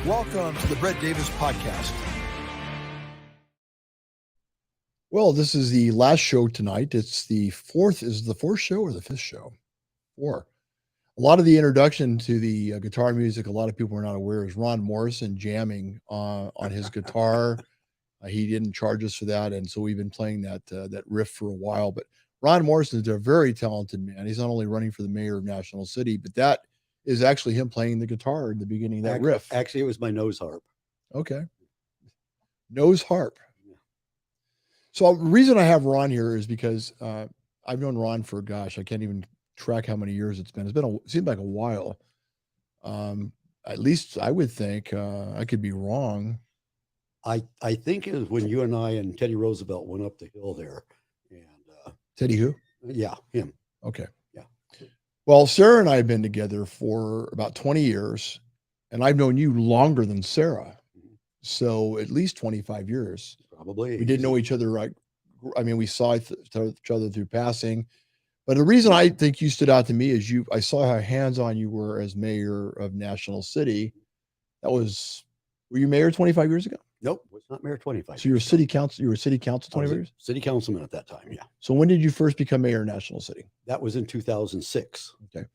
Welcome to the Brett Davis Podcast. Well, this is the last show tonight. It's the fourth. Is it the fourth show or the fifth show? Four. A lot of the introduction to the guitar music, a lot of people are not aware, is Ron Morrison jamming on his guitar. He didn't charge us for that, and so we've been playing that riff for a while. But Ron Morrison is a very talented man. He's not only running for the mayor of National City, but that is actually him playing the guitar in the beginning of that riff. Actually, it was my nose harp. Okay. Nose harp. So the reason I have Ron here is because I've known Ron for, gosh, I can't even track how many years it's been. It seemed like a while. At least I would think, I could be wrong. I think it was when you and I and Teddy Roosevelt went up the hill there. And Teddy who? Yeah, him. Okay. Yeah. Well, Sarah and I have been together for about 20 years, and I've known you longer than Sarah. So at least 25 years. Probably. We didn't know each other. We saw each other through passing. But the reason I think you stood out to me is I saw how hands-on you were as mayor of National City. Were you mayor 25 years ago? Nope, was not mayor 25. So you were city council. You were city council 25 years? City councilman at that time, yeah. So when did you first become mayor of National City? That was in 2006. Okay.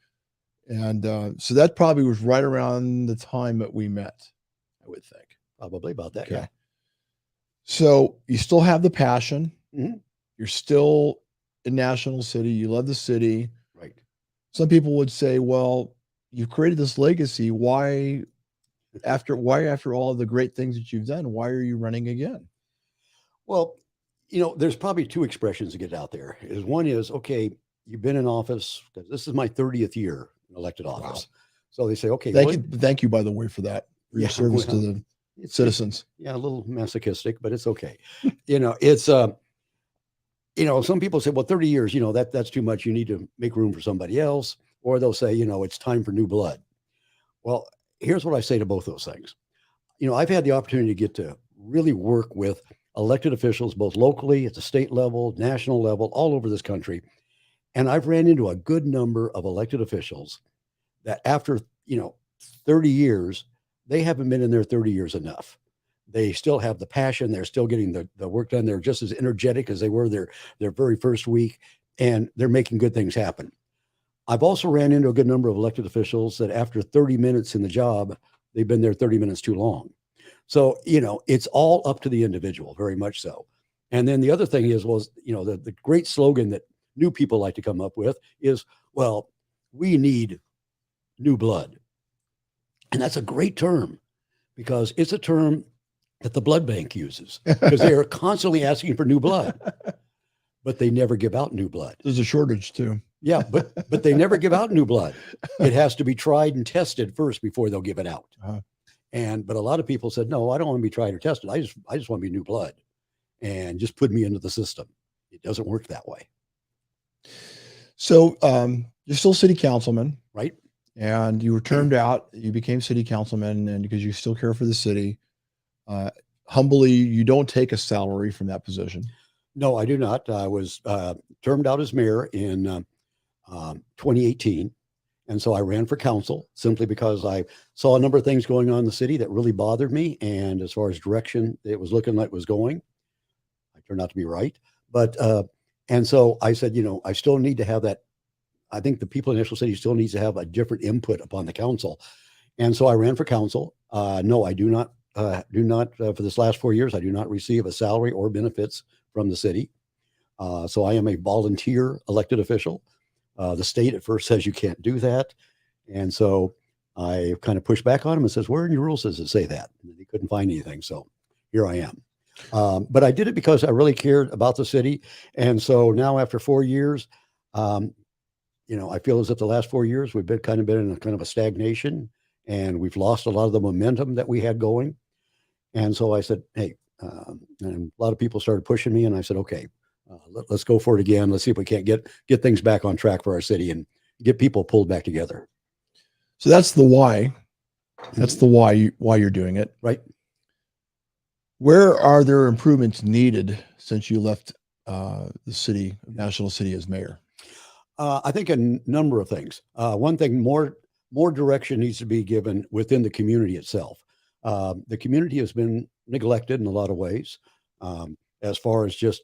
And so that probably was right around the time that we met, I would think. Probably about that, Okay. yeah. So you still have the passion. Mm-hmm. You're still in National City. You love the city. Right. Some people would say, well, you've created this legacy. Why after all of the great things that you've done, why are you running again? Well, there's probably two expressions to get out there. One is, okay, you've been in office, because this is my 30th year in elected office. Wow. So they say, okay. Thank you, by the way, for that, for your service to the citizens. Yeah, a little masochistic, but it's okay. It's, some people say, well, 30 years, that's too much. You need to make room for somebody else. Or they'll say, it's time for new blood. Well, here's what I say to both those things. I've had the opportunity to get to really work with elected officials, both locally at the state level, national level, all over this country. And I've ran into a good number of elected officials that after, 30 years, they haven't been in there 30 years enough. They still have the passion. They're still getting the work done. They're just as energetic as they were their very first week, and they're making good things happen. I've also ran into a good number of elected officials that after 30 minutes in the job, they've been there 30 minutes too long. So, it's all up to the individual, very much so. And then the other thing is, the great slogan that new people like to come up with is, well, we need new blood. And that's a great term, because it's a term that the blood bank uses, because they are constantly asking for new blood, but they never give out new blood. There's a shortage too. Yeah, but they never give out new blood. It has to be tried and tested first before they'll give it out. Uh-huh. But a lot of people said, no, I don't want to be tried or tested. I just want to be new blood, and just put me into the system. It doesn't work that way. So you're still city councilman, right? And you were termed out. You became city councilman, and because you still care for the city, humbly, you don't take a salary from that position. No, I do not. I was termed out as mayor in 2018. And so I ran for council simply because I saw a number of things going on in the city that really bothered me. And as far as direction it was looking like it was going, I turned out to be right. But, and so I said, I still need to have that. I think the people in National City still needs to have a different input upon the council. And so I ran for council. No, I do not for this last 4 years, I do not receive a salary or benefits from the city. So I am a volunteer elected official. The state at first says you can't do that. And so I kind of pushed back on him and says, where in your rules does it say that? And he couldn't find anything. So here I am. But I did it because I really cared about the city. And so now after 4 years, I feel as if the last 4 years we've been in a kind of a stagnation, and we've lost a lot of the momentum that we had going. And so I said, hey, and a lot of people started pushing me, and I said, okay, let's go for it again. Let's see if we can't get things back on track for our city and get people pulled back together. So that's the why. That's the why you're doing it. Right. Where are there improvements needed since you left the city, National City, as mayor? I think a number of things. One thing, more direction needs to be given within the community itself. The community has been neglected in a lot of ways, as far as just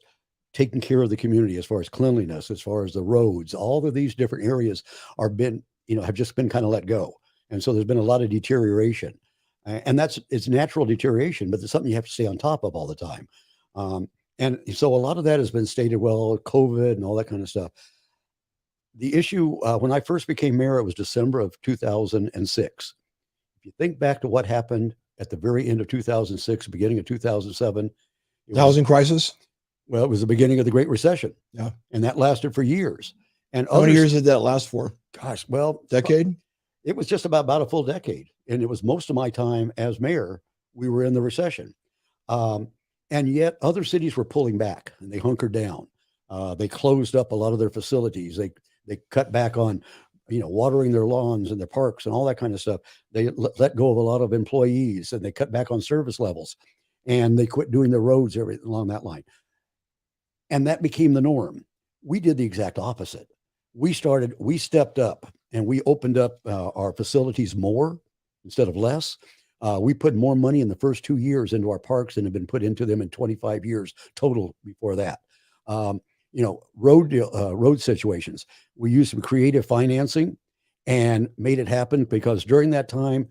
taking care of the community, as far as cleanliness, as far as the roads. All of these different areas have just been kind of let go. And so there's been a lot of deterioration. And it's natural deterioration, but it's something you have to stay on top of all the time. And so a lot of that has been stated, well, COVID and all that kind of stuff. The issue, when I first became mayor, it was December of 2006. If you think back to what happened at the very end of 2006, beginning of 2007. The housing crisis? Well, it was the beginning of the Great Recession. Yeah. And that lasted for years. And how many years did that last for? Gosh, well, decade? It was just about a full decade. And it was most of my time as mayor, we were in the recession. And yet other cities were pulling back and they hunkered down. They closed up a lot of their facilities. They cut back on, watering their lawns and their parks and all that kind of stuff. They let go of a lot of employees and they cut back on service levels and they quit doing the roads, everything along that line. And that became the norm. We did the exact opposite. We stepped up and we opened up our facilities more instead of less. We put more money in the first 2 years into our parks than had been put into them in 25 years total before that. Road situations. We used some creative financing and made it happen because during that time,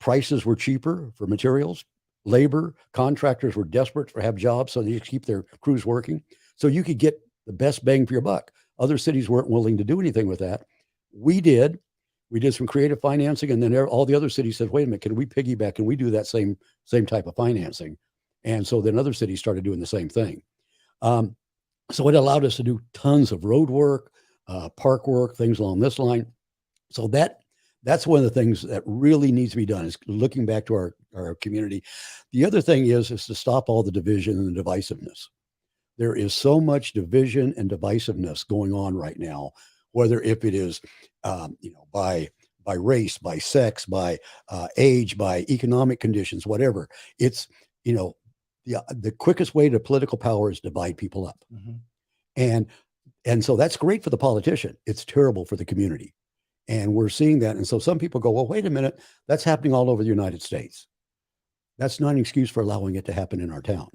prices were cheaper for materials, labor, contractors were desperate to have jobs so they could keep their crews working. So you could get the best bang for your buck. Other cities weren't willing to do anything with that. We did some creative financing, and then all the other cities said, wait a minute, can we piggyback? Can we do that same type of financing? And so then other cities started doing the same thing. So it allowed us to do tons of road work, park work, things along this line. So that's one of the things that really needs to be done is looking back to our community. The other thing is to stop all the division and the divisiveness. There is so much division and divisiveness going on right now, whether if it is, by race, by sex, by age, by economic conditions, whatever. It's, the quickest way to political power is divide people up. Mm-hmm. And so that's great for the politician. It's terrible for the community. And we're seeing that. And so some people go, well, wait a minute, that's happening all over the United States. That's not an excuse for allowing it to happen in our town.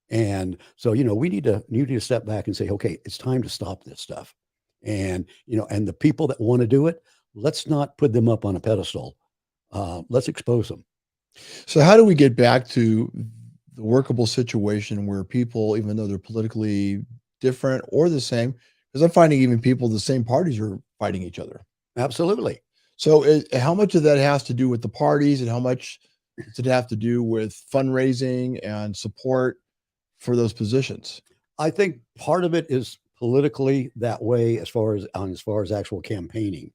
And so, we need to step back and say, okay, it's time to stop this stuff. And, and the people that want to do it, let's not put them up on a pedestal. Let's expose them. So how do we get back to the workable situation where people, even though they're politically different or the same, because I'm finding even people of the same parties are fighting each other. Absolutely. So how much of that has to do with the parties and how much does it have to do with fundraising and support for those positions? I think part of it is politically that way as far as actual campaigning.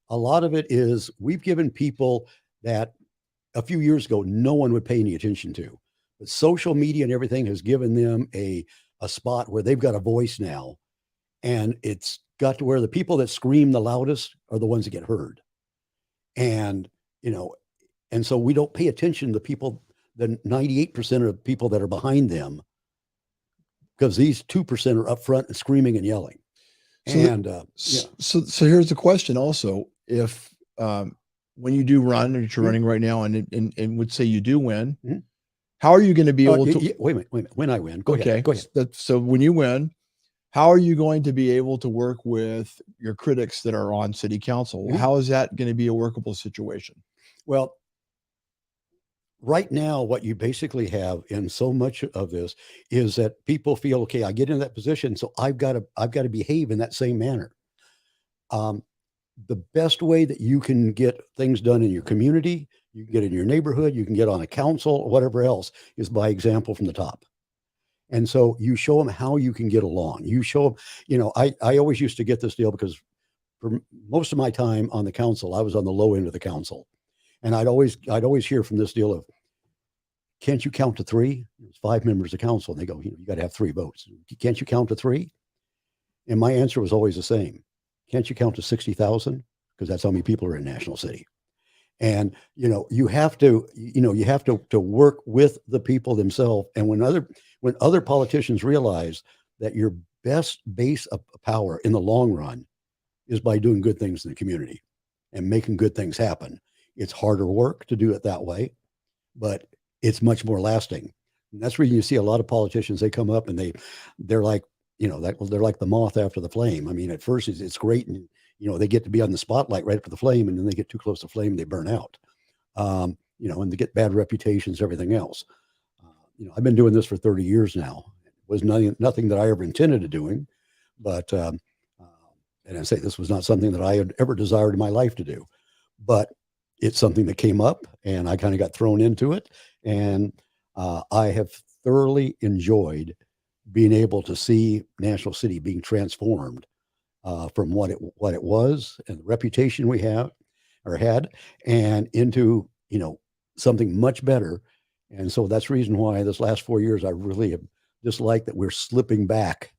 A lot of it is we've given people that a few years ago no one would pay any attention to. But social media and everything has given them a spot where they've got a voice now. And it's got to where the people that scream the loudest are the ones that get heard. And, and so we don't pay attention to people, the 98% of people that are behind them, because these 2% are up front and screaming and yelling. So here's the question also. If, when you do run, and you're running right now and would say you do win, mm-hmm. How are you going to be able to wait a minute. When I win, go ahead. So when you win, how are you going to be able to work with your critics that are on city council? Mm-hmm. How is that going to be a workable situation? Well, right now, what you basically have in so much of this is that people feel, okay, I get in that position, so I've got to behave in that same manner. The best way that you can get things done in your community, you can get in your neighborhood, you can get on a council or whatever else, is by example from the top. And so you show them how you can get along. You show them, I always used to get this deal because for most of my time on the council, I was on the low end of the council. And I'd always hear from this deal of, can't you count to three? There's 5 members of council. And they go, you got to have 3 votes. Can't you count to 3? And my answer was always the same. Can't you count to 60,000? Because that's how many people are in National City. And, you have to work with the people themselves. And when other politicians realize that your best base of power in the long run is by doing good things in the community and making good things happen, It's harder work to do it that way, but it's much more lasting. And that's where you see a lot of politicians, they come up and they're like, they're like the moth after the flame. I mean, at first it's great. And, they get to be on the spotlight right after the flame, and then they get too close to flame, they burn out, and they get bad reputations, everything else. I've been doing this for 30 years now. It was nothing that I ever intended to doing, but, and I say this was not something that I had ever desired in my life to do, but it's something that came up and I kind of got thrown into it. And I have thoroughly enjoyed being able to see National City being transformed from what it was and the reputation we have or had, and into, something much better. And so that's the reason why this last 4 years, I really have disliked that we're slipping back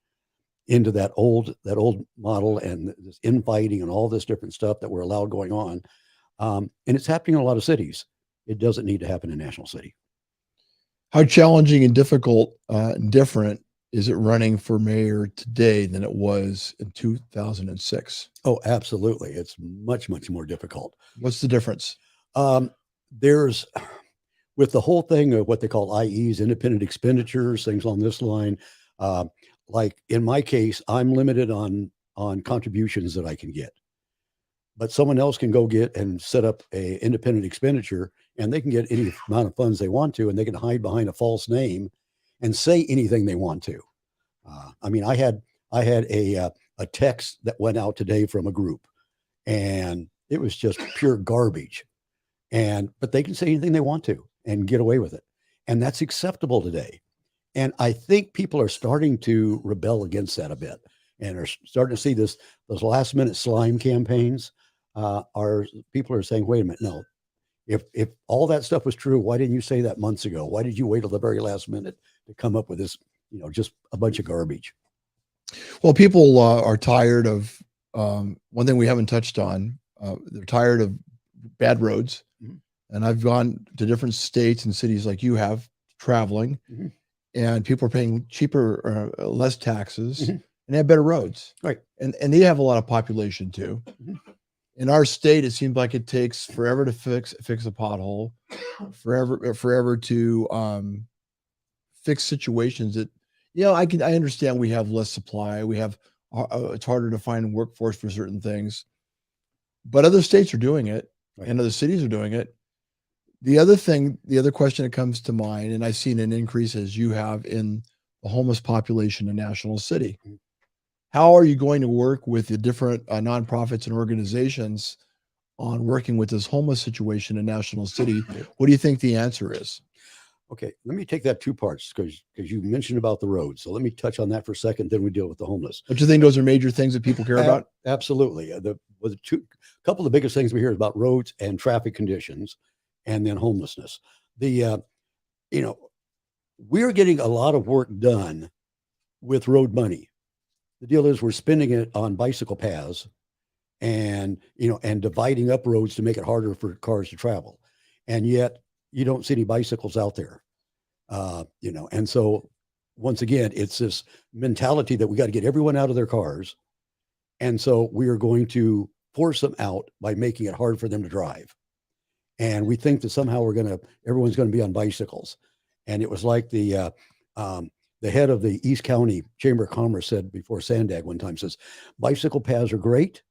into that old model and this infighting and all this different stuff that we're allowed going on. And it's happening in a lot of cities. It doesn't need to happen in National City. How challenging and difficult and different is it running for mayor today than it was in 2006? Oh, absolutely. It's much, much more difficult. What's the difference? There's, with the whole thing of what they call IEs, independent expenditures, things on this line, like in my case, I'm limited on contributions that I can get. But someone else can go get and set up a independent expenditure, and they can get any amount of funds they want to, and they can hide behind a false name and say anything they want to. I mean, I had a text that went out today from a group, and it was just pure garbage. But they can say anything they want to and get away with it, and that's acceptable today. And I think people are starting to rebel against that a bit, and are starting to see those last minute slime campaigns. People are saying, wait a minute, no, if all that stuff was true, why didn't you say that months ago? Why did you wait till the very last minute to come up with this, just a bunch of garbage? Well, people are tired of one thing we haven't touched on. They're tired of bad roads. Mm-hmm. And I've gone to different states and cities like you have, traveling, mm-hmm. and people are paying cheaper, less taxes, mm-hmm. and they have better roads. Right. And they have a lot of population too. Mm-hmm. In our state, it seems like it takes forever to fix a pothole, forever to fix situations that, I understand we have less supply. We have, it's harder to find workforce for certain things, but other states are doing it, right, and other cities are doing it. The other question that comes to mind, and I've seen an increase as you have in the homeless population in National City. Mm-hmm. How are you going to work with the different nonprofits and organizations on working with this homeless situation in National City? What do you think the answer is? Okay, let me take that two parts because you mentioned about the roads. So let me touch on that for a second, then we deal with the homeless. Don't you think those are major things that people care about? Absolutely. A couple of the biggest things we hear is about roads and traffic conditions, and then homelessness. We're getting a lot of work done with road money. The deal is we're spending it on bicycle paths and dividing up roads to make it harder for cars to travel. And yet you don't see any bicycles out there, and so once again, it's this mentality that we got to get everyone out of their cars. And so we are going to force them out by making it hard for them to drive. And we think that somehow everyone's going to be on bicycles. And it was like the head of the East County Chamber of Commerce said before Sandag one time, says, bicycle paths are great,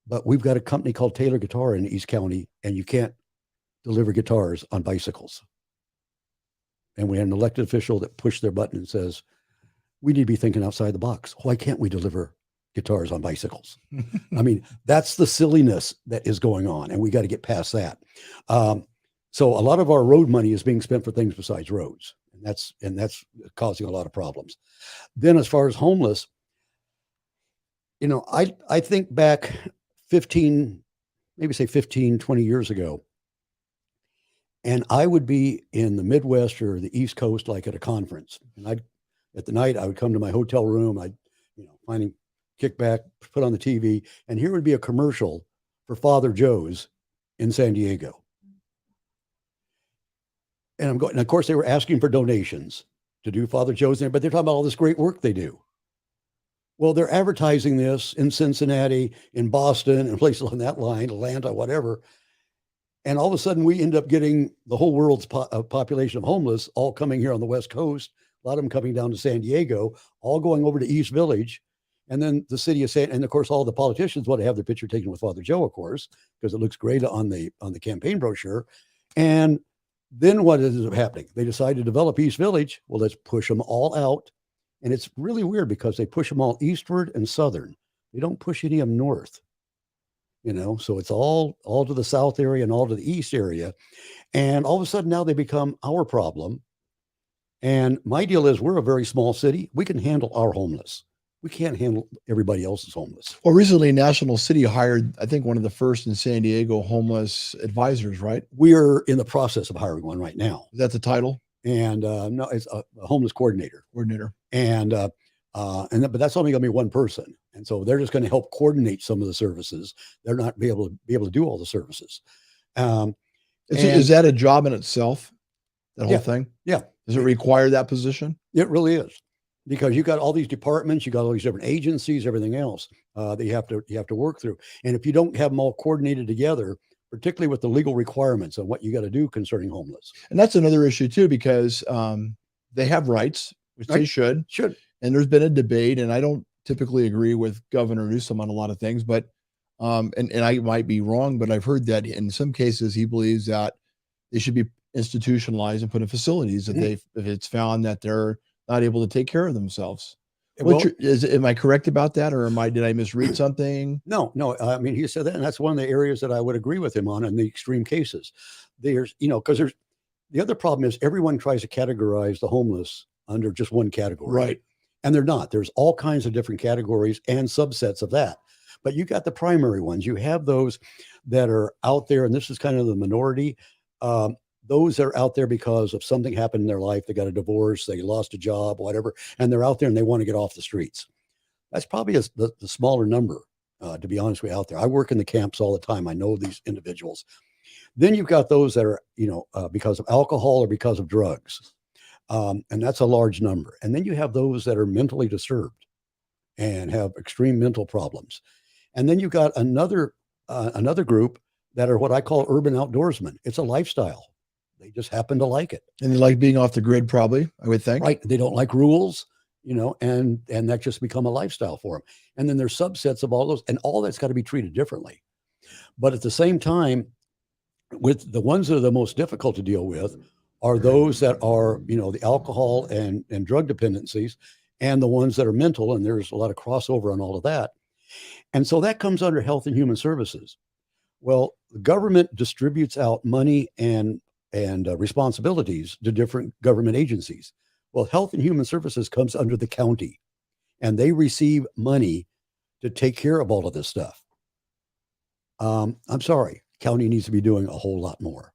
but we've got a company called Taylor Guitar in East County, and you can't deliver guitars on bicycles. And we had an elected official that pushed their button and says, we need to be thinking outside the box. Why can't we deliver guitars on bicycles? I mean, that's the silliness that is going on, and we got to get past that. So a lot of our road money is being spent for things besides roads. And that's causing a lot of problems. Then as far as homeless, I think back 20 years ago, and I would be in the Midwest or the East Coast, like at a conference. And at the night, I would come to my hotel room. I'd, finally kick back, put on the TV, and here would be a commercial for Father Joe's in San Diego. And of course, they were asking for donations to do Father Joe's there, but they're talking about all this great work they do. Well, they're advertising this in Cincinnati, in Boston, and places on that line, Atlanta, whatever. And all of a sudden, we end up getting the whole world's population of homeless all coming here on the West Coast. A lot of them coming down to San Diego, all going over to East Village. And then the city of and of course, all the politicians want to have their picture taken with Father Joe, of course, because it looks great on the campaign brochure. And then what ends up happening? They decide to develop East Village. Well, let's push them all out. And it's really weird because they push them all eastward and southern. They don't push any of them north. So it's all to the south area and all to the east area. And all of a sudden now they become our problem. And my deal is we're a very small city. We can handle our homeless. We can't handle everybody else's homeless. Well, recently National City hired, I think, one of the first in San Diego homeless advisors, right? We're in the process of hiring one right now. Is that the title? And no, it's a homeless coordinator. And but that's only going to be one person. And so they're just going to help coordinate some of the services. They're not be able to do all the services. Is that a job in itself? That whole thing? Yeah. Does it require that position? It really is, because you got all these departments, you got all these different agencies, everything else that you have to work through. And if you don't have them all coordinated together, particularly with the legal requirements on what you got to do concerning homeless. And that's another issue too, because they have rights, which they should. And there's been a debate, and I don't typically agree with Governor Newsom on a lot of things, but and I might be wrong, but I've heard that in some cases he believes that they should be institutionalized and put in facilities if it's found that they're not able to take care of themselves. Am I correct about that, or did I misread something? No. I mean, he said that, and that's one of the areas that I would agree with him on in the extreme cases. Because the other problem is everyone tries to categorize the homeless under just one category. Right. And they're not. There's all kinds of different categories and subsets of that. But you got the primary ones. You have those that are out there, and this is kind of the minority. Those that are out there because of something happened in their life. They got a divorce, they lost a job, whatever, and they're out there and they want to get off the streets. That's probably the smaller number, to be honest with you, out there. I work in the camps all the time. I know these individuals. Then you've got those that are, because of alcohol or because of drugs. And that's a large number. And then you have those that are mentally disturbed and have extreme mental problems. And then you've got another group that are what I call urban outdoorsmen. It's a lifestyle. They just happen to like it. And they like being off the grid, probably, I would think. Right. They don't like rules, and that just become a lifestyle for them. And then there's subsets of all those, and all that's got to be treated differently. But at the same time, with the ones that are the most difficult to deal with are those that are, the alcohol and drug dependencies, and the ones that are mental. And there's a lot of crossover on all of that. And so that comes under Health and Human Services. Well, the government distributes out money and responsibilities to different government agencies. Well, Health and Human Services comes under the county, and they receive money to take care of all of this stuff. I'm sorry, county needs to be doing a whole lot more,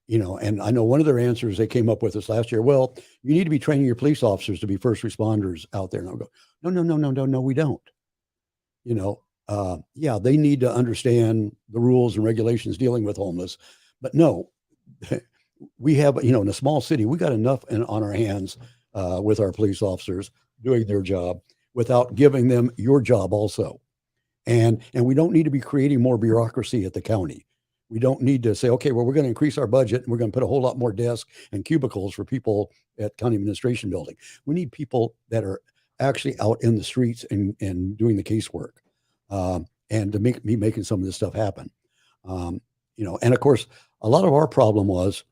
and I know one of their answers they came up with this last year. Well, you need to be training your police officers to be first responders out there. And I'll go, no, we don't. They need to understand the rules and regulations dealing with homeless, but no, we have, in a small city, we got enough on our hands with our police officers doing their job without giving them your job also. And we don't need to be creating more bureaucracy at the county. We don't need to say, okay, well, we're going to increase our budget and we're going to put a whole lot more desks and cubicles for people at county administration building. We need people that are actually out in the streets and doing the casework, and to be making some of this stuff happen. And of course, a lot of our problem was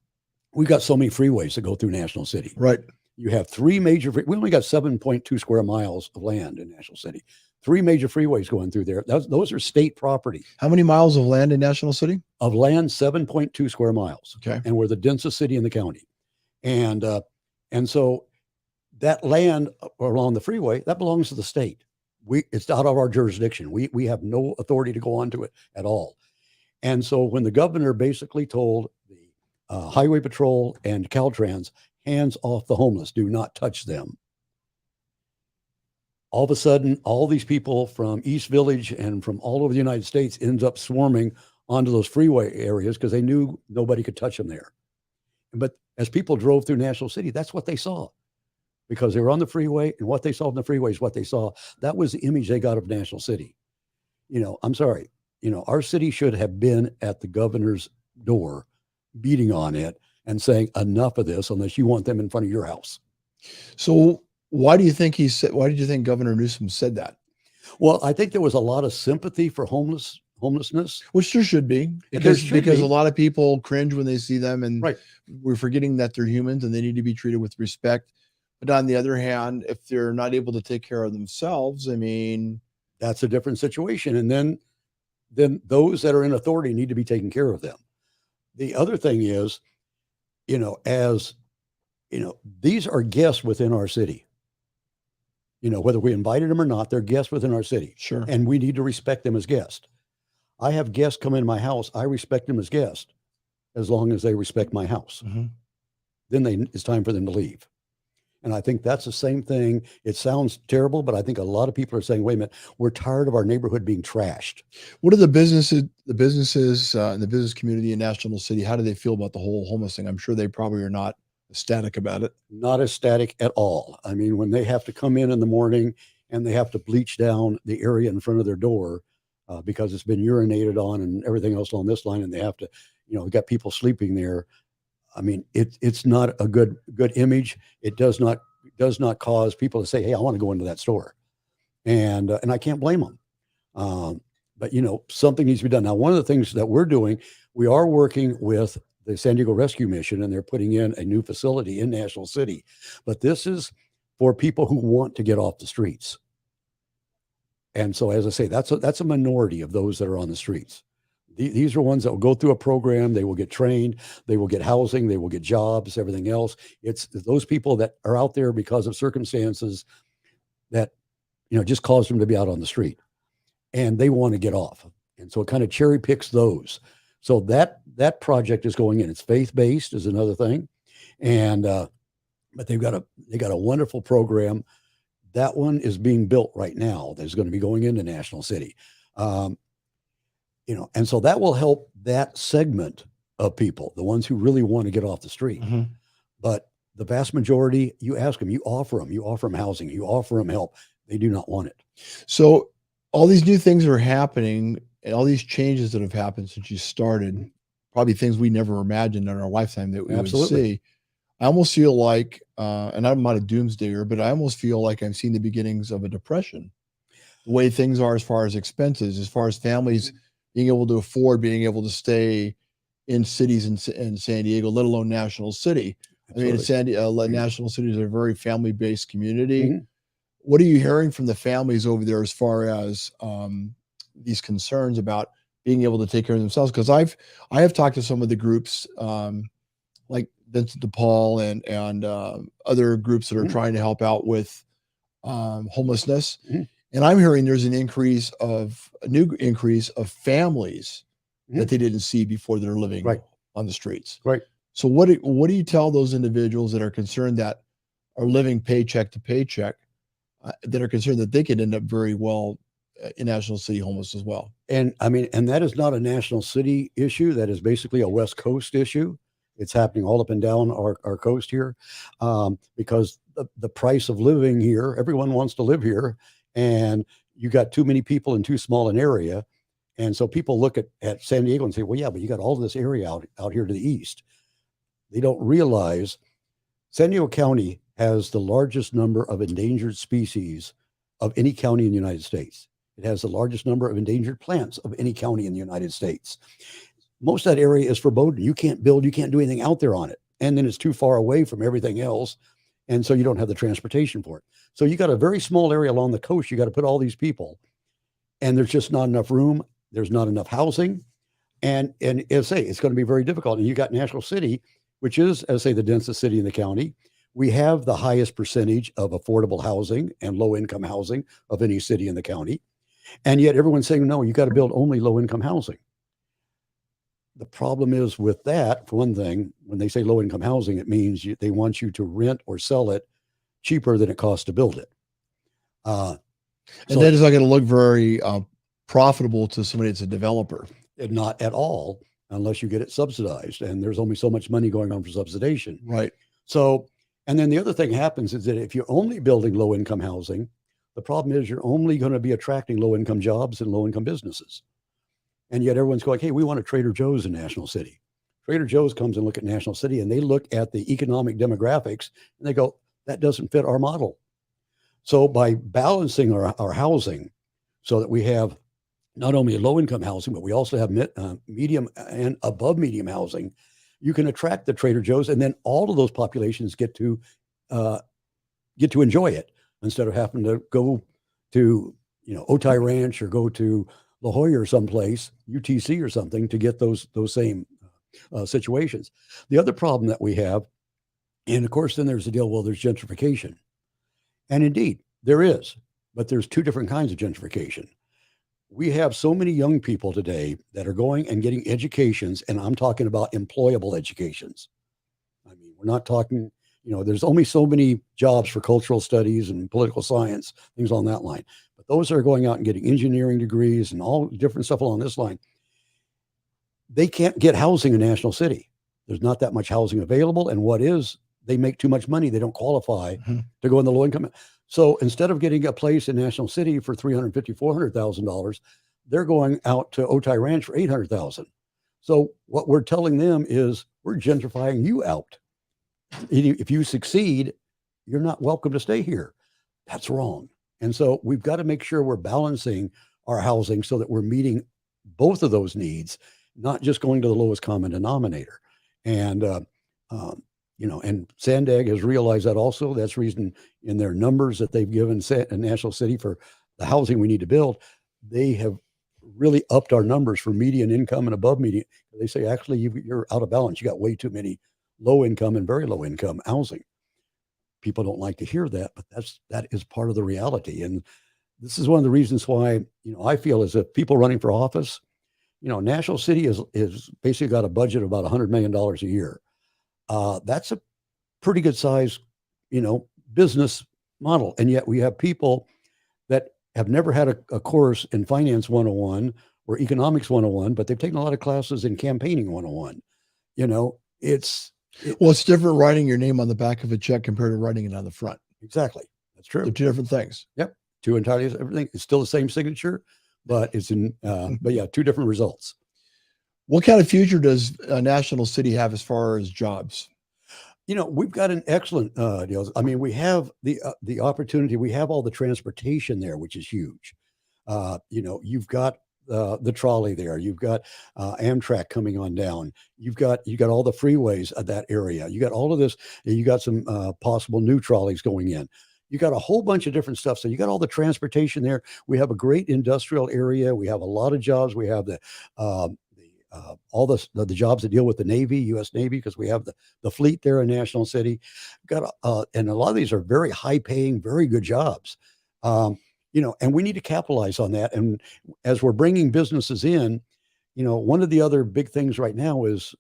we got so many freeways to go through National City. Right. You have three major, we only got 7.2 square miles of land in National City. 3 major freeways going through there. Those are state property. How many miles of land in National City? Of land, 7.2 square miles. Okay. And we're the densest city in the county. And so that land along the freeway, that belongs to the state. It's out of our jurisdiction. We have no authority to go onto it at all. And so when the governor basically told the Highway Patrol and Caltrans, hands off the homeless, do not touch them. All of a sudden, all these people from East Village and from all over the United States ends up swarming onto those freeway areas because they knew nobody could touch them there. But as people drove through National City, that's what they saw, because they were on the freeway, and what they saw on the freeway is what they saw. That was the image they got of National City. I'm sorry. Our city should have been at the governor's door, beating on it and saying, enough of this, unless you want them in front of your house. So why do you think why did you think Governor Newsom said that? Well, I think there was a lot of sympathy for homelessness. Which there should be, because a lot of people cringe when they see them, and Right. we're forgetting that they're humans and they need to be treated with respect. But on the other hand, if they're not able to take care of themselves, I mean, that's a different situation. And then those that are in authority need to be taking care of them. The other thing is, these are guests within our city. Whether we invited them or not, they're guests within our city. Sure. And we need to respect them as guests. I have guests come in my house. I respect them as guests as long as they respect my house. Mm-hmm. Then it's time for them to leave. And I think that's the same thing. It sounds terrible, but I think a lot of people are saying, wait a minute, we're tired of our neighborhood being trashed. What are the businesses in the business community in National City? How do they feel about the whole homeless thing? I'm sure they probably are not ecstatic about it. Not ecstatic at all. I mean, when they have to come in the morning and they have to bleach down the area in front of their door because it's been urinated on and everything else along this line, and they have to, got people sleeping there. I mean, it's not a good image. It does not cause people to say, hey, I want to go into that store. And I can't blame them. But something needs to be done. Now, one of the things that we're doing, we are working with the San Diego Rescue Mission, and they're putting in a new facility in National City. But this is for people who want to get off the streets. And so, as I say, that's a minority of those that are on the streets. These are ones that will go through a program. They will get trained. They will get housing. They will get jobs, everything else. It's those people that are out there because of circumstances that, just caused them to be out on the street, and they want to get off. And so it kind of cherry picks those. So that project is going in. It's faith-based is another thing. And, but they got a wonderful program. That one is being built right now. There's going to be going into National City. And so that will help that segment of people, the ones who really want to get off the street. Mm-hmm. But the vast majority, you ask them, you offer them housing, you offer them help. They do not want it. So all these new things are happening, and all these changes that have happened since you started, probably things we never imagined in our lifetime that we Absolutely. would see. I almost feel like, and I'm not a doomsdayer, but I almost feel like I'm seeing the beginnings of a depression. The way things are as far as expenses, as far as families being able to afford, being able to stay in cities in San Diego, let alone National City. Absolutely. I mean, National City is a very family-based community. Mm-hmm. What are you hearing from the families over there as far as these concerns about being able to take care of themselves? Because I have talked to some of the groups like Vincent DePaul and other groups that are trying to help out with homelessness. Mm-hmm. And I'm hearing there's a new increase of families that they didn't see before they're living on the streets. Right. So what do you tell those individuals that are concerned that are living paycheck to paycheck, that are concerned that they could end up very well in National City homeless as well? And I mean, and that is not a National City issue. That is basically a West Coast issue. It's happening all up and down our coast here because the price of living here, everyone wants to live here. And you got too many people in too small an area. And so people look at San Diego and say, well, yeah, but you got all this area out here to the east. They don't realize San Diego County has the largest number of endangered species of any county in the United States. It has the largest number of endangered plants of any county in the United States. Most of that area is verboten. You can't build, you can't do anything out there on it. And then it's too far away from everything else. And so you don't have the transportation for it. So you got a very small area along the coast. You got to put all these people, and there's just not enough room. There's not enough housing. And as I say, it's going to be very difficult. And you got National City, which is, as I say, the densest city in the county. We have the highest percentage of affordable housing and low income housing of any city in the county. And yet everyone's saying, no, you got to build only low income housing. The problem is with that, for one thing, when they say low income housing, it means they want you to rent or sell it cheaper than it costs to build it. And that is not going to look very profitable to somebody that's a developer. Not at all, unless you get it subsidized. And there's only so much money going on for subsidization. Right. So, and then the other thing happens is that if you're only building low income housing, the problem is you're only going to be attracting low income jobs and low income businesses. And yet everyone's going, hey, we want a Trader Joe's in National City. Trader Joe's comes and look at National City, and they look at the economic demographics, and they go, that doesn't fit our model. So by balancing our housing so that we have not only low-income housing, but we also have medium and above medium housing, you can attract the Trader Joe's, and then all of those populations get to enjoy it instead of having to go to Otay Ranch or go to La Jolla or someplace, UTC or something, to get those same situations. The other problem that we have, and of course, then there's the deal. Well, there's gentrification, and indeed there is, but there's two different kinds of gentrification. We have so many young people today that are going and getting educations, and I'm talking about employable educations. I mean, we're not talking, there's only so many jobs for cultural studies and political science, things on that line. But those that are going out and getting engineering degrees and all different stuff along this line, they can't get housing in National City. There's not that much housing available. And what is, they make too much money. They don't qualify to go in the low income. So instead of getting a place in National City for $350,000, $400,000, they're going out to Otay Ranch for $800,000. So what we're telling them is we're gentrifying you out. If you succeed, you're not welcome to stay here. That's wrong. And so we've got to make sure we're balancing our housing so that we're meeting both of those needs, not just going to the lowest common denominator. And, and Sandag has realized that also. That's the reason in their numbers that they've given National City for the housing we need to build, they have really upped our numbers for median income and above median. They say, actually, you're out of balance. You got way too many low income and very low income housing. People don't like to hear that, but that is part of the reality. And this is one of the reasons why, I feel as if people running for office, National City is basically got a budget of about $100 million a year. That's a pretty good size, business model. And yet we have people that have never had a course in Finance 101 or Economics 101, but they've taken a lot of classes in Campaigning 101. It's different writing your name on the back of a check compared to writing it on the front. Exactly. That's true. They're two different things. Yep. Two entirely everything. It's still the same signature, but it's two different results. What kind of future does National City have as far as jobs? We've got an excellent deal. I mean, we have the opportunity. We have all the transportation there, which is huge. You've got the trolley there. You've got Amtrak coming on down. You've got all the freeways of that area. You got all of this. You got some possible new trolleys going in. You got a whole bunch of different stuff. So you got all the transportation there. We have a great industrial area. We have a lot of jobs. We have all the jobs that deal with the Navy, U.S. Navy, because we have the fleet there in National City. And a lot of these are very high paying, very good jobs. And we need to capitalize on that. And as we're bringing businesses in, one of the other big things right now is,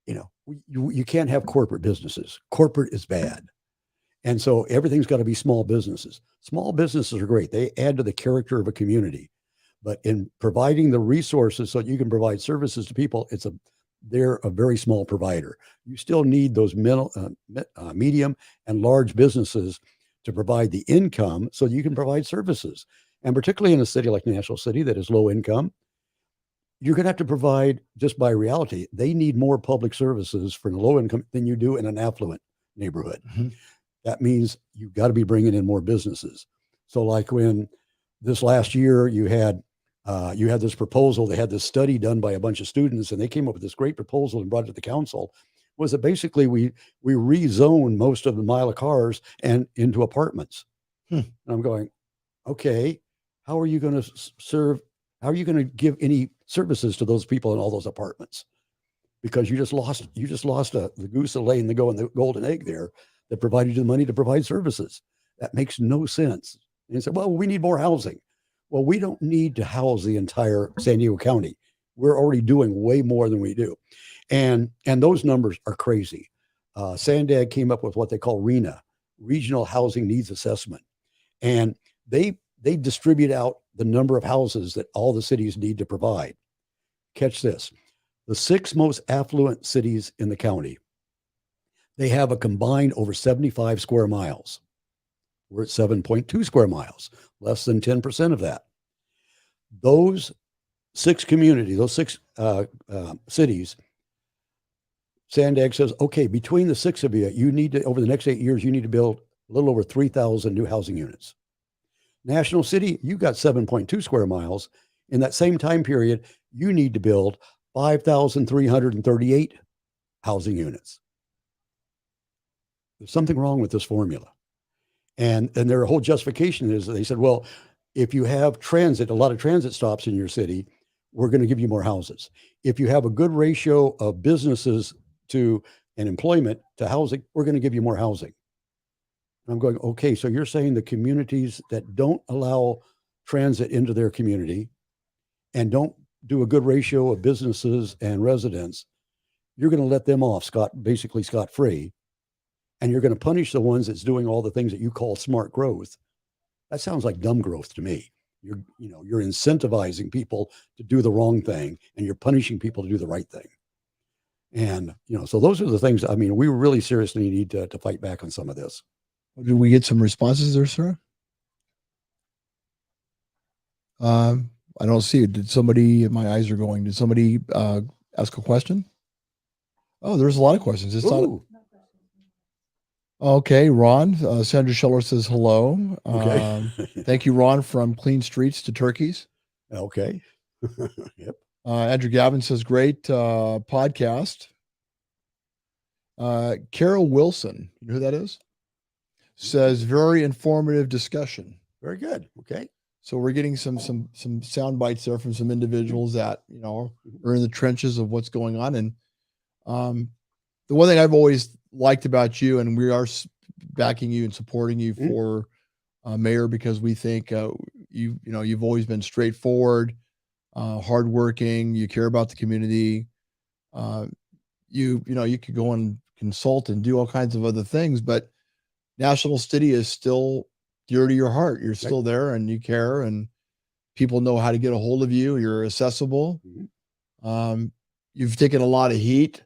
you can't have corporate businesses. Corporate is bad. And so everything's got to be small businesses. Small businesses are great. They add to the character of a community. But in providing the resources so that you can provide services to people, they're a very small provider. You still need those medium and large businesses to provide the income so you can provide services. And particularly in a city like National City that is low income, you're going to have to provide, just by reality, they need more public services for the low income than you do in an affluent neighborhood. Mm-hmm. That means you've got to be bringing in more businesses. So like when this last year you had this proposal, they had this study done by a bunch of students, and they came up with this great proposal and brought it to the council, was that basically we rezone most of the mile of cars and into apartments. And I'm going, okay, how are you going to serve? How are you going to give any services to those people in all those apartments? Because you just lost the goose that lay in the golden egg there that provided you the money to provide services. That makes no sense. And you said, well, we need more housing. Well, we don't need to house the entire San Diego County. We're already doing way more than we do. And those numbers are crazy. Sandag came up with what they call RHNA, Regional Housing Needs Assessment. And they distribute out the number of houses that all the cities need to provide. Catch this. The 6 most affluent cities in the county, they have a combined over 75 square miles. We're at 7.2 square miles, less than 10% of that. Those 6 communities, those 6 cities Sandag says, okay, between the 6 of you, you need to, over the next 8 years, you need to build a little over 3,000 new housing units. National City, you got 7.2 square miles. In that same time period, you need to build 5,338 housing units. There's something wrong with this formula. And their whole justification is they said, well, if you have transit, a lot of transit stops in your city, we're going to give you more houses. If you have a good ratio of businesses to and employment to housing, we're going to give you more housing. And I'm going, okay, so you're saying the communities that don't allow transit into their community and don't do a good ratio of businesses and residents, you're going to let them off basically scot-free. And you're going to punish the ones that's doing all the things that you call smart growth. That sounds like dumb growth to me. You're incentivizing people to do the wrong thing, and you're punishing people to do the right thing. And, so those are the things, we really seriously need to fight back on some of this. Did we get some responses there, sir? I don't see it. Did somebody, my eyes are going, did somebody ask a question? Oh, there's a lot of questions. It's not. Okay, Ron. Sandra Scheller says hello. Okay. Thank you, Ron, from Clean Streets to Turkeys. Okay. Yep. Andrew Gavin says great podcast. Carol Wilson, you know who that is? Says very informative discussion. Very good. Okay. So we're getting some sound bites there from some individuals that are in the trenches of what's going on. And the one thing I've always liked about you, and we are backing you and supporting you for mayor, because we think you've always been straightforward, hardworking. You care about the community. You could go and consult and do all kinds of other things, but National City is still dear to your heart. You're still there, and you care, and people know how to get a hold of you. You're accessible. You've taken a lot of heat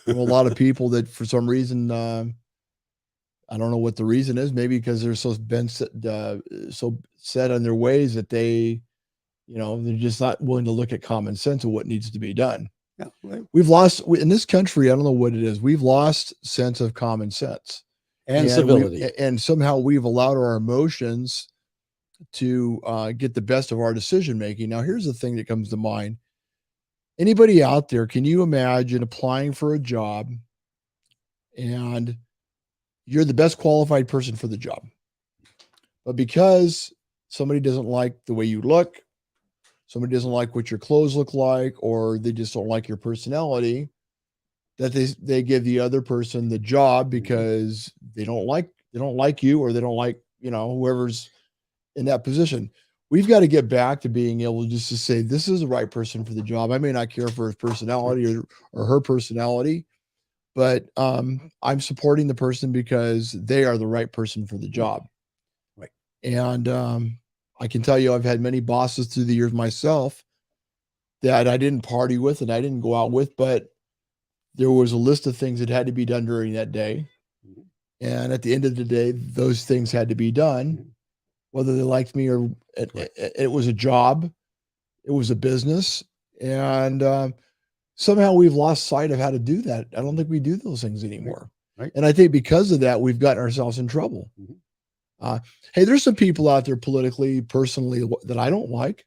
from a lot of people that for some reason, I don't know what the reason is, maybe because they're so set on their ways that they're just not willing to look at common sense of what needs to be done. Yeah, right. We've lost in this country. I don't know what it is. We've lost sense of common sense and civility. And somehow we've allowed our emotions to get the best of our decision-making. Now, here's the thing that comes to mind. Anybody out there, can you imagine applying for a job and you're the best qualified person for the job, but because somebody doesn't like the way you look, somebody doesn't like what your clothes look like, or they just don't like your personality, that they give the other person the job because they don't like you, or they don't like, whoever's in that position. We've got to get back to being able just to say, this is the right person for the job. I may not care for his personality or her personality, but I'm supporting the person because they are the right person for the job. Right. And I can tell you, I've had many bosses through the years myself that I didn't party with and I didn't go out with, but there was a list of things that had to be done during that day. And at the end of the day, those things had to be done, whether they liked me or it was a job, it was a business. And somehow we've lost sight of how to do that. I don't think we do those things anymore. Right. And I think because of that, we've gotten ourselves in trouble. Hey, there's some people out there politically, personally, that I don't like,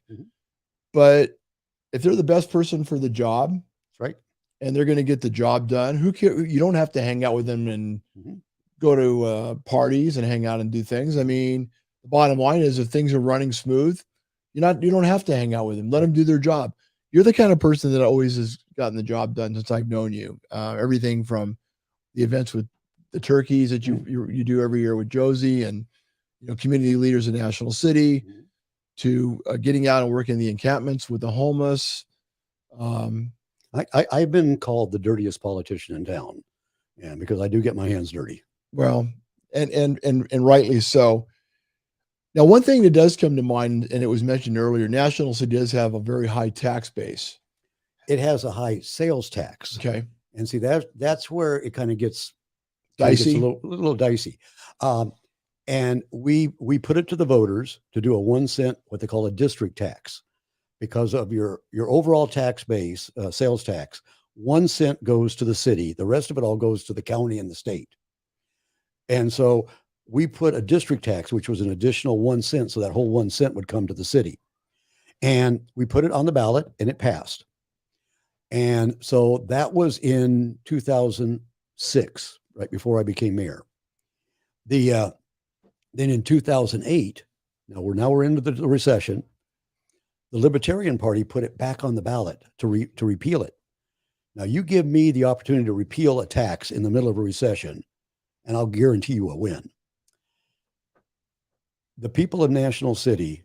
but if they're the best person for the job, that's right, and they're going to get the job done, who cares? You don't have to hang out with them and go to parties and hang out and do things. I mean, the bottom line is, if things are running smooth, you don't have to hang out with them. Let them do their job. You're the kind of person that always has gotten the job done since I've known you. Everything from the events with the turkeys that you do every year with Josie, and community leaders in National City, to getting out and working the encampments with the homeless. I've been called the dirtiest politician in town, and because I do get my hands dirty. Well, and rightly so. Now, one thing that does come to mind, and it was mentioned earlier, National City does have a very high tax base. It has a high sales tax. Okay. And see, that's where it kind of gets dicey, a little dicey. And we put it to the voters to do a 1 cent, what they call a district tax, because of your overall tax base, sales tax. 1 cent goes to the city. The rest of it all goes to the county and the state. And so we put a district tax, which was an additional 1 cent. So that whole 1 cent would come to the city. And we put it on the ballot and it passed. And so that was in 2006, right before I became mayor. Then in 2008, now we're into the recession. The Libertarian Party put it back on the ballot to repeal it. Now you give me the opportunity to repeal a tax in the middle of a recession, and I'll guarantee you a win. The people of National City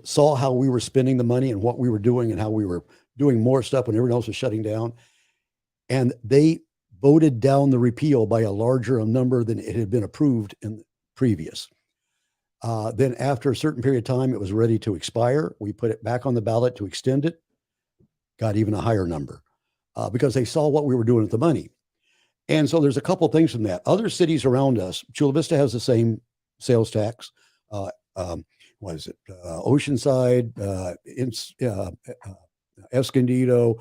saw how we were spending the money and what we were doing and how we were doing more stuff when everyone else was shutting down. And they voted down the repeal by a larger number than it had been approved in the previous. Then after a certain period of time, it was ready to expire. We put it back on the ballot to extend it, got even a higher number because they saw what we were doing with the money. And so there's a couple of things from that. Other cities around us, Chula Vista has the same sales tax. What is it? Oceanside, Escondido,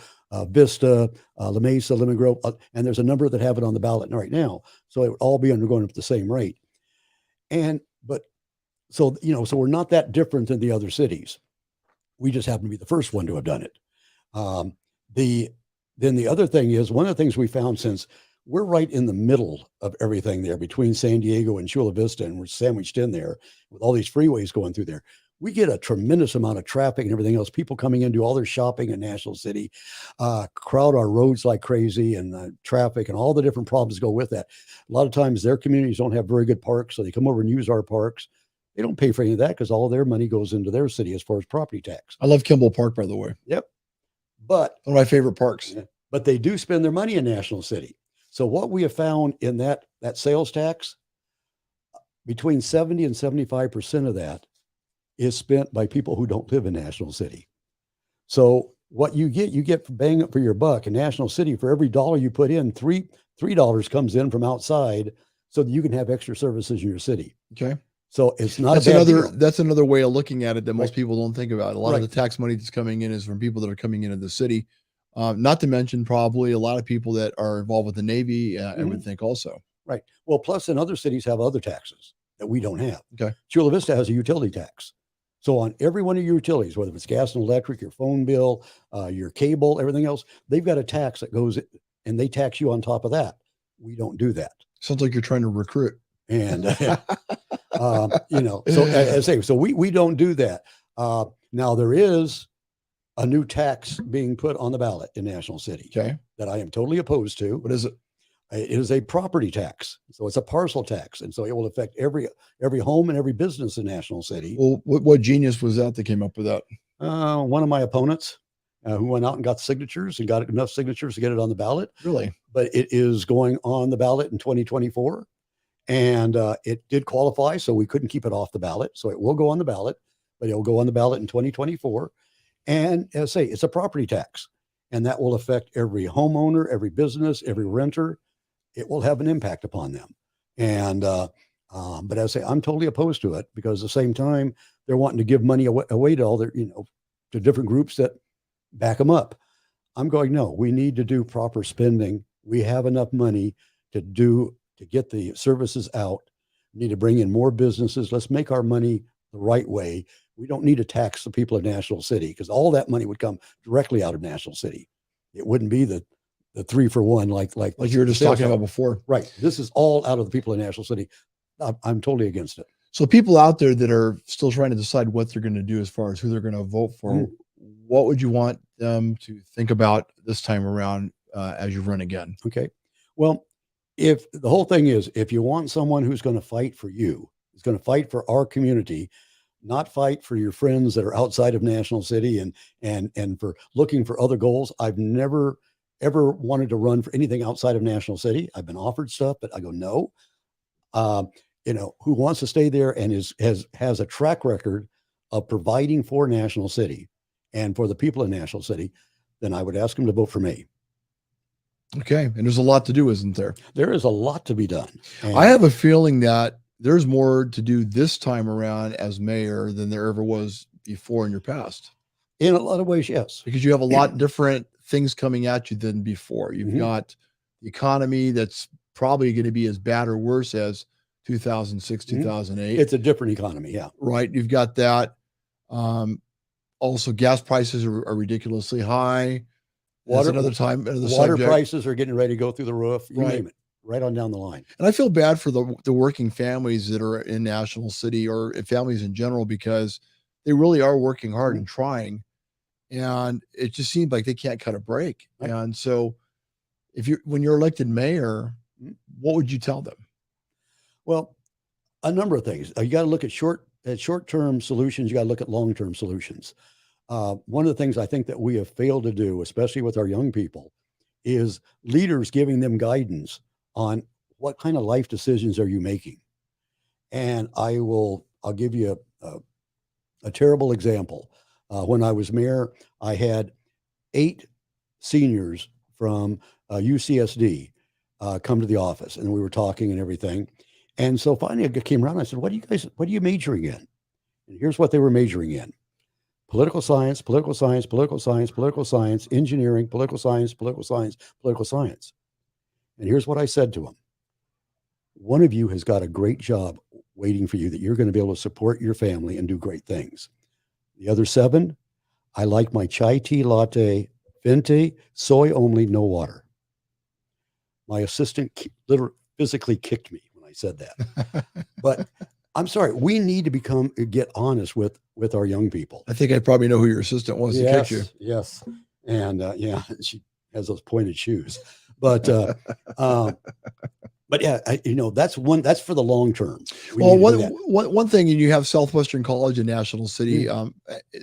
Vista, La Mesa, Lemon Grove, and there's a number that have it on the ballot right now. So it would all be undergoing at the same rate. So we're not that different than the other cities. We just happen to be the first one to have done it. Then the other thing is, one of the things we found, since we're right in the middle of everything there between San Diego and Chula Vista, and we're sandwiched in there with all these freeways going through there, we get a tremendous amount of traffic and everything else. People coming in, do all their shopping in National City, crowd our roads like crazy, and traffic and all the different problems go with that. A lot of times their communities don't have very good parks, so they come over and use our parks. They don't pay for any of that because all of their money goes into their city as far as property tax. I love Kimball Park, by the way. Yep. But one of my favorite parks. But they do spend their money in National City. So what we have found in that sales tax, between 70 and 75% of that is spent by people who don't live in National City. So what you get for bang up for your buck in National City. For every dollar you put in, $3 comes in from outside so that you can have extra services in your city. Okay. So it's not that's another way of looking at it that most people don't think about. A lot of the tax money that's coming in is from people that are coming into the city. Not to mention probably a lot of people that are involved with the Navy, I would think also. Right. Well, plus in other cities have other taxes that we don't have. Okay. Chula Vista has a utility tax. So on every one of your utilities, whether it's gas and electric, your phone bill, your cable, everything else, they've got a tax that goes, and they tax you on top of that. We don't do that. Sounds like you're trying to recruit. And, so as I say, so we don't do that. Now there is a new tax being put on the ballot in National City that I am totally opposed to. What is it? It is a property tax. So it's a parcel tax. And so it will affect every home and every business in National City. Well, what genius was that came up with that? One of my opponents who went out and got signatures and got enough signatures to get it on the ballot. Really? But it is going on the ballot in 2024. And it did qualify, so we couldn't keep it off the ballot. So it will go on the ballot, but it will go on the ballot in 2024. And as I say, it's a property tax, and that will affect every homeowner, every business, every renter. It will have an impact upon them. And but as I say, I'm totally opposed to it because at the same time, they're wanting to give money away to all their, to different groups that back them up. I'm going, no, we need to do proper spending. We have enough money to get the services out. We need to bring in more businesses. Let's make our money the right way. We don't need to tax the people of National City because all that money would come directly out of National City. It wouldn't be the 3-for-1 like you were just talking about before. Right. This is all out of the people of National City. I'm totally against it. So people out there that are still trying to decide what they're going to do as far as who they're going to vote for, what would you want them to think about this time around as you run again? Okay. Well, if the whole thing is, if you want someone who's going to fight for you, who's going to fight for our community, not fight for your friends that are outside of National City and for looking for other goals. I've never, ever wanted to run for anything outside of National City. I've been offered stuff, but I go, no. Who wants to stay there and has a track record of providing for National City and for the people in National City, then I would ask them to vote for me. Okay. And there's a lot to do, isn't there? There is a lot to be done. And I have a feeling that there's more to do this time around as mayor than there ever was before in your past. In a lot of ways, yes. Because you have a lot different things coming at you than before. You've Mhm. got the economy that's probably going to be as bad or worse as 2006, Mhm. 2008. It's a different economy. Yeah. Right. You've got that. Also, gas prices are ridiculously high. That's Water another time, another water subject. prices are getting ready to go through the roof. You Right. name it, right on down the line. And I feel bad for the working families that are in National City, or families in general, because they really are working hard Mhm. and trying. And it just seems like they can't cut a break. Right. And so when you're elected mayor, Mhm. what would you tell them? Well, a number of things. You got to look at short-term solutions. You got to look at long-term solutions. One of the things I think that we have failed to do, especially with our young people, is leaders giving them guidance on what kind of life decisions are you making. And I'll give you a terrible example. When I was mayor, I had 8 seniors from UCSD come to the office, and we were talking and everything. And so finally, I came around. And I said, "What are you majoring in?" And here's what they were majoring in: political science, political science, political science, political science, engineering, political science, political science, political science. And here's what I said to them: one of you has got a great job waiting for you that you're going to be able to support your family and do great things. The other 7, I like my chai tea latte, venti, soy only, no water. My assistant literally physically kicked me when I said that. But I'm sorry, we need to get honest with our young people. I think I probably know who your assistant was that kicked you. Yes. And yeah, she has those pointed shoes. But yeah, that's for the long term. Well, one thing, and you have Southwestern College in National City, and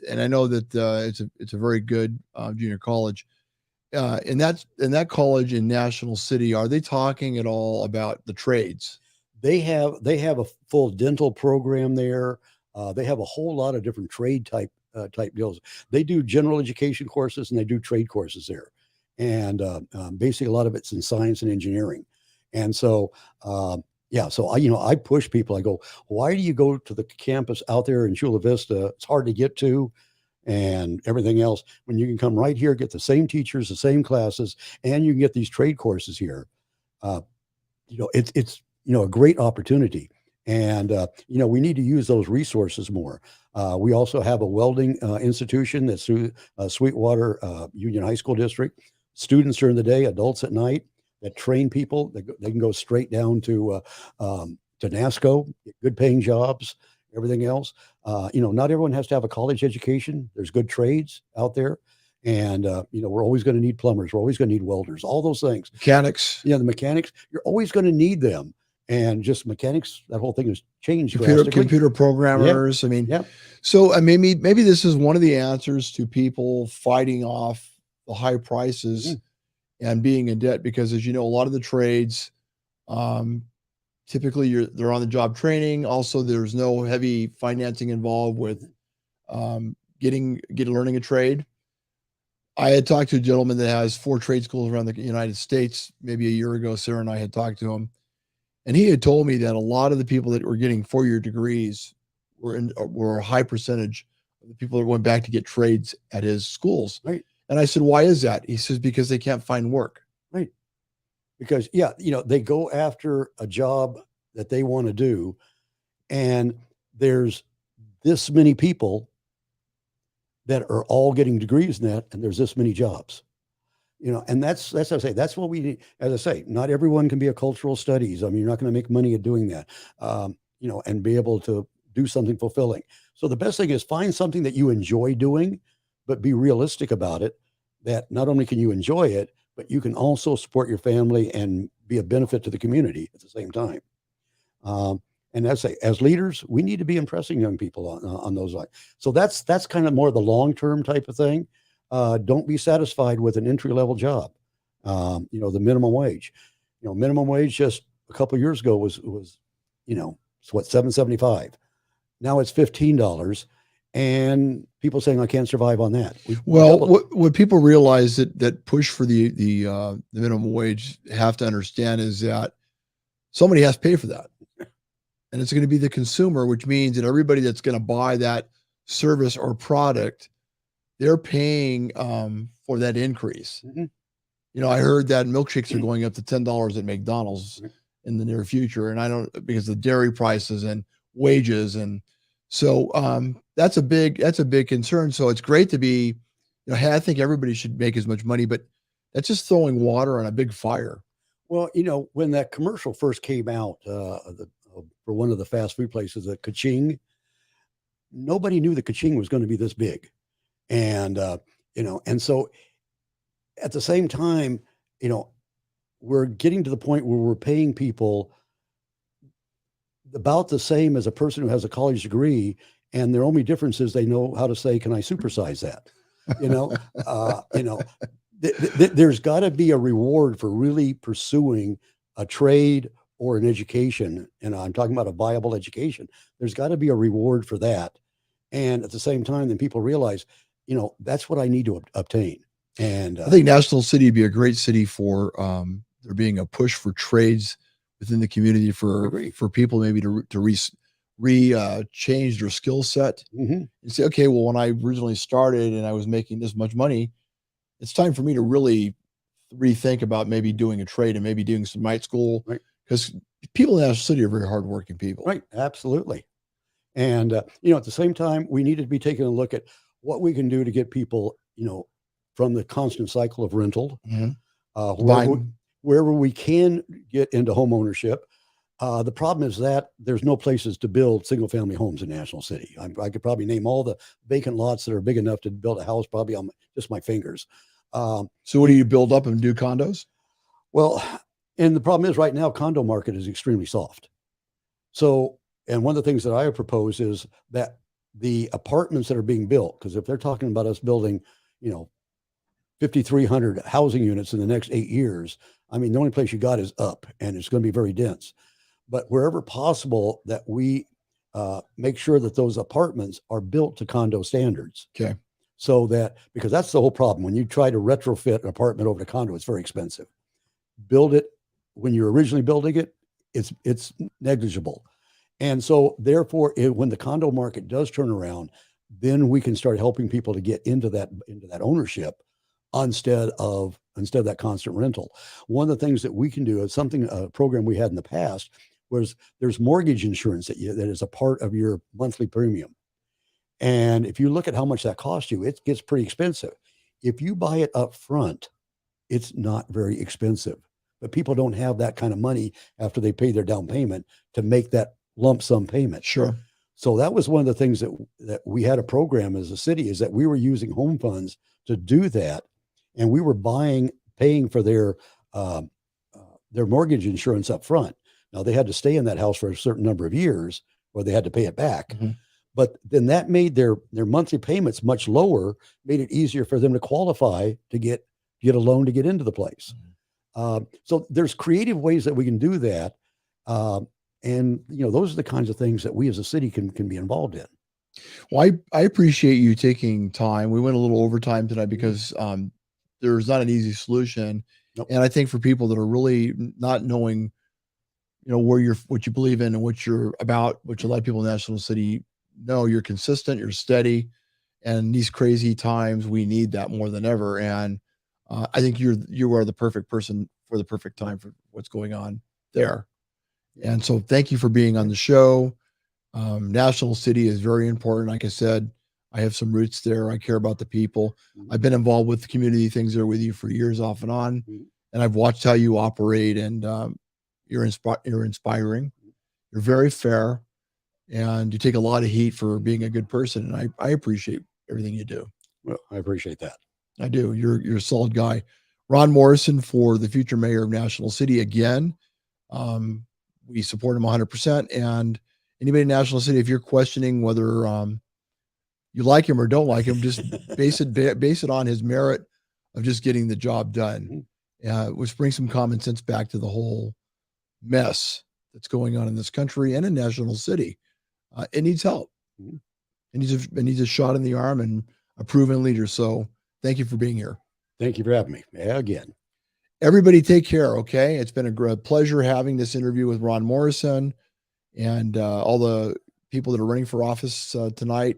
I know that it's a very good junior college. In that college in National City, are they talking at all about the trades? They have a full dental program there. They have a whole lot of different trade type deals. They do general education courses and they do trade courses there, and basically a lot of it's in science and engineering. And so yeah, so I push people. I go, why do you go to the campus out there in Chula Vista? It's hard to get to, and everything else, when you can come right here, get the same teachers, the same classes, and you can get these trade courses here. It's a great opportunity. And, we need to use those resources more. We also have a welding institution that's through Sweetwater Union High School District. Students during the day, adults at night, that train people. They can go straight down to NASCO, get good paying jobs, everything else. Not everyone has to have a college education. There's good trades out there. And, we're always going to need plumbers. We're always going to need welders, all those things. Mechanics. Yeah, the mechanics, you're always going to need them. And just mechanics, that whole thing has changed. Computer programmers. Yeah. I mean, yeah. So maybe this is one of the answers to people fighting off the high prices and being in debt, because, as you know, a lot of the trades, typically they're on the job training. Also, there's no heavy financing involved with learning a trade. I had talked to a gentleman that has 4 trade schools around the United States. Maybe a year ago, Sarah and I had talked to him, and he had told me that a lot of the people that were getting 4-year degrees were a high percentage of the people that went back to get trades at his schools. Right. And I said, why is that? He says, because they can't find work. Right. Because, they go after a job that they want to do, and there's this many people that are all getting degrees in that, and there's this many jobs. And that's what I say. That's what we need. As I say, not everyone can be a cultural studies. I mean, you're not going to make money at doing that, and be able to do something fulfilling. So the best thing is find something that you enjoy doing, but be realistic about it, that not only can you enjoy it, but you can also support your family and be a benefit to the community at the same time. And as I say, as leaders, we need to be impressing young people on those lines. So that's kind of more the long-term type of thing. Don't be satisfied with an entry-level job. The minimum wage. Minimum wage just a couple of years ago was it's what, $7.75. Now it's $15, and people saying I can't survive on that. What people realize that push for the minimum wage have to understand is that somebody has to pay for that, and it's going to be the consumer, which means that everybody that's going to buy that service or product they're paying for that increase. Mm-hmm. You know, I heard that milkshakes are going up to $10 at McDonald's in the near future, and I don't, because of dairy prices and wages, and so that's a big concern. So it's great to be, you know, hey, I think everybody should make as much money, but that's just throwing water on a big fire. Well, you know, when that commercial first came out for one of the fast food places, the Kaching, nobody knew the Kaching was going to be this big, and you know, and so at the same time, you know, we're getting to the point where we're paying people about the same as a person who has a college degree, and their only difference is they know how to say, "Can I supersize that?" You know, you know, there's got to be a reward for really pursuing a trade or an education, and I'm talking about a viable education. There's got to be a reward for that, and at the same time, then people realize, you know, that's what I need to obtain. And I think National City would be a great city for there being a push for trades within the community for people maybe to change their skill set and say, okay, well, when I originally started and I was making this much money, it's time for me to really rethink about maybe doing a trade and maybe doing some night school, because people in National City are very hardworking people. Right, absolutely. And you know, at the same time, we need to be taking a look at what we can do to get people, you know, from the constant cycle of rental, wherever we can get into home ownership. The problem is that there's no places to build single family homes in National City. I could probably name all the vacant lots that are big enough to build a house probably on just my fingers. So what do you build up and do condos? Well, and the problem is right now, condo market is extremely soft. So, and one of the things that I have proposed is that the apartments that are being built, because if they're talking about us building, you know, 5,300 housing units in the next 8 years, I mean, the only place you got is up, and it's going to be very dense. But wherever possible, that we make sure that those apartments are built to condo standards. Okay. So that, because that's the whole problem. When you try to retrofit an apartment over to condo, it's very expensive. Build it when you're originally building it, it's negligible. And so therefore, when the condo market does turn around, then we can start helping people to get into that ownership instead of that constant rental. One of the things that we can do is a program we had in the past was there's mortgage insurance that is a part of your monthly premium. And if you look at how much that costs you, it gets pretty expensive. If you buy it up front, it's not very expensive, but people don't have that kind of money after they pay their down payment to make that lump sum payment. Sure. So that was one of the things that we had a program as a city, is that we were using home funds to do that. And we were paying for their mortgage insurance up front. Now they had to stay in that house for a certain number of years, or they had to pay it back. Mm-hmm. But then that made their monthly payments much lower, made it easier for them to qualify to get a loan to get into the place. Mm-hmm. So there's creative ways that we can do that. And you know, those are the kinds of things that we as a city can be involved in. Well, I appreciate you taking time. We went a little overtime tonight because there's not an easy solution. Nope. And I think for people that are really not knowing, you know, what you believe in and what you're about, which a lot of people in National City know, you're consistent, you're steady. And these crazy times, we need that more than ever. And I think you are the perfect person for the perfect time for what's going on there. And so thank you for being on the show. National City is very important. Like I said, I have some roots there. I care about the people. Mm-hmm. I've been involved with the community things there with you for years off and on. Mm-hmm. And I've watched how you operate, and you're inspiring. You're very fair, and you take a lot of heat for being a good person. And I appreciate everything you do. Well, I appreciate that. I do. You're a solid guy. Ron Morrison for the future mayor of National City. Again, we support him 100%. And anybody in National City, if you're questioning whether you like him or don't like him, just base it on his merit of just getting the job done, which brings some common sense back to the whole mess that's going on in this country and in National City. It needs help. It needs a shot in the arm and a proven leader. So thank you for being here. Thank you for having me. Again. Everybody take care, okay? It's been a pleasure having this interview with Ron Morrison and all the people that are running for office tonight.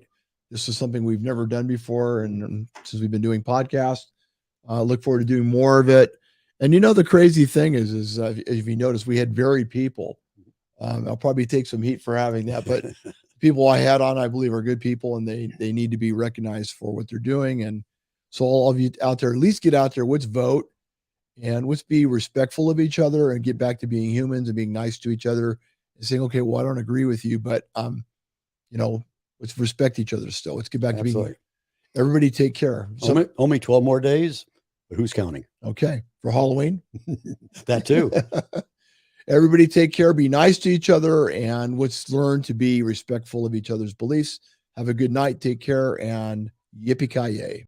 This is something we've never done before. And since we've been doing podcasts, look forward to doing more of it. And the crazy thing is if you notice, we had varied people. I'll probably take some heat for having that, but people I had on, I believe, are good people, and they need to be recognized for what they're doing. And so all of you out there, at least get out there, let's vote, and let's be respectful of each other and get back to being humans and being nice to each other and saying, okay, well, I don't agree with you, but let's respect each other still. Let's get back to being. Everybody take care. Only 12 more days, but who's counting? Okay, for Halloween. That too. Everybody take care, be nice to each other, and let's learn to be respectful of each other's beliefs. Have a good night, take care, and yippee-ki-yay.